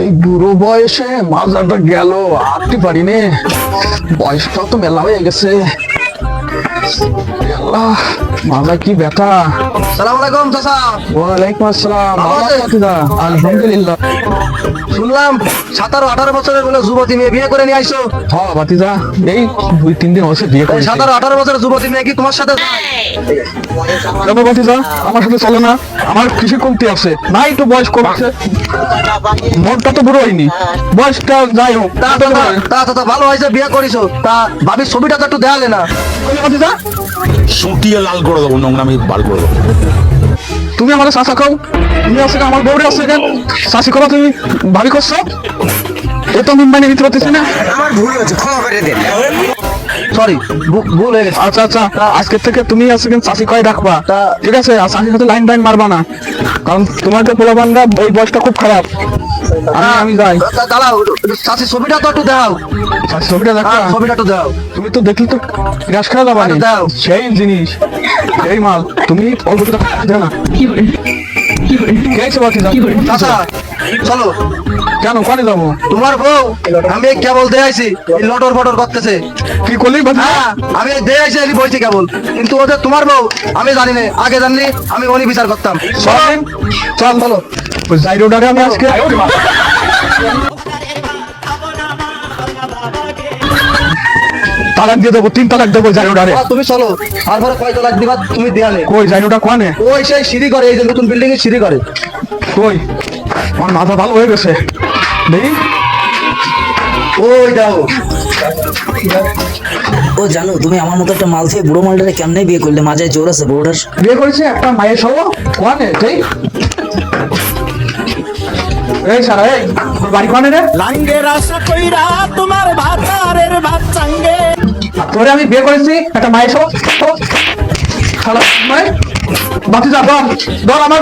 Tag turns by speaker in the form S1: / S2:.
S1: এই বুড়ো বয়সে মাজাটা গেল, আটতে পারিনি। বয়সটাও তো মেলা হয়ে গেছে। আল্লাহ, মাজা কি ব্যথা।
S2: সালাম আলাইকুম চাচা।
S1: ওয়ালাইকুম আসসালাম।
S2: ভালো আছেন?
S1: আলহামদুলিল্লাহ।
S2: শুনলাম 17-18 বছরের কোনো যুবতী মেয়ে বিয়ে করে নিয়ে আইছো।
S1: হ্যাঁ ভাতিজা, এই 2-3 দিন হয়েছে বিয়ে
S2: এই
S1: করেছি।
S2: 17-18 বছরের যুবতী মেয়ে কি তোমার সাথে যায়?
S1: কেন ভাতিজা, আমার সাথে চলে না? আমার কৃষি কমতি আছে না, একটু বয়স কমছে। মনটা তো বুড়ো হয়নি, বয়সটা যাই হোক।
S2: তা ভালো হয়েছে বিয়ে করিছো। তা ভাবির ছবিটা তো একটু দেখালে না।
S1: ভাতিজা,
S3: সুটিয়ে লাল করে দেবো, নোংরামি বার করে দেবো।
S1: তুমি আমার চাষা খাও, তুমি আছে আমার বউরে আছে কেন চাষি করা, তুমি ভাবি করছো? এ তো আমি মানে নিতে পারতেছি না।
S2: আমার ভুল হয়েছে, ক্ষমা করে দেন। সরি, ভুল হয়ে গেছে।
S1: আচ্ছা আচ্ছা, আজকের থেকে তুমি আছে কেন চাষি কয় রাখবা,
S2: তা-
S1: ঠিক আছে? আর চাষির সাথে লাইন মারবা না, কারণ তোমাকে পোলাবানরা এই বয়সটা খুব খারাপ। আমি যাই।
S2: দাঁড়াও, চাষির ছবিটা তো একটু দেখাও।
S1: চাষির ছবিটা দেখা,
S2: ছবিটা একটু দেখাও।
S1: তুমি তো দেখলে তো গ্রাস খেলা যাবা
S2: আরে দাও।
S1: সেই জিনিস, সেই মাল। তুমি অল্প কিছু দেও না। খেয়েছো বাকি
S2: চাচা চলো।
S1: কেন কানে যাবো?
S2: তোমার বউ আমি কেবল দেখাইছি এই লটর বটর করতেছে।
S1: কি করলি বাকি?
S2: হ্যাঁ, আমি দেখাইছি এই বইছি কেবল, কিন্তু ওদের তোমার বউ আমি জানি না। আগে জানলি আমি উনি বিচার করতাম।
S1: চল চল চলো, ওই জাইরোডারে আমি আজকে তালাক দিয়ে দেবো, 3 তালাক দেবো জাইরোডারে।
S2: তুমি চলো, তারপরে কয় তালাক দিবা তুমি দেয়ালে।
S1: কই জাইরোডা কোয়ানে?
S2: ওই সেই সিঁড়ি করে, এই যে নতুন বিল্ডিং এর সিঁড়ি করে।
S1: কই? আমার মাথা ভালো হয়ে গেছে, দেখি।
S2: ওই দাও।
S4: ও জানো, তুমি আমার মতো একটা মাল থেকে বুড়ো মালটারে কেমনে বিয়ে করলে? মাঝে জোর আছে বুড়োটার।
S1: বিয়ে করেছে একটা মায়ের সহ কোয়ানে, ঠিক? এই সারা, এই তোর বাড়ি কোয়ানে রে?
S5: লাঙ্গের আশা কইরা তোমার ভাতারের ভাত চাঙ্গে।
S1: তোরে আমি বিয়ে করেছি একটা মায়ের সহ। শালা মাই, বাতি যা, দর আমার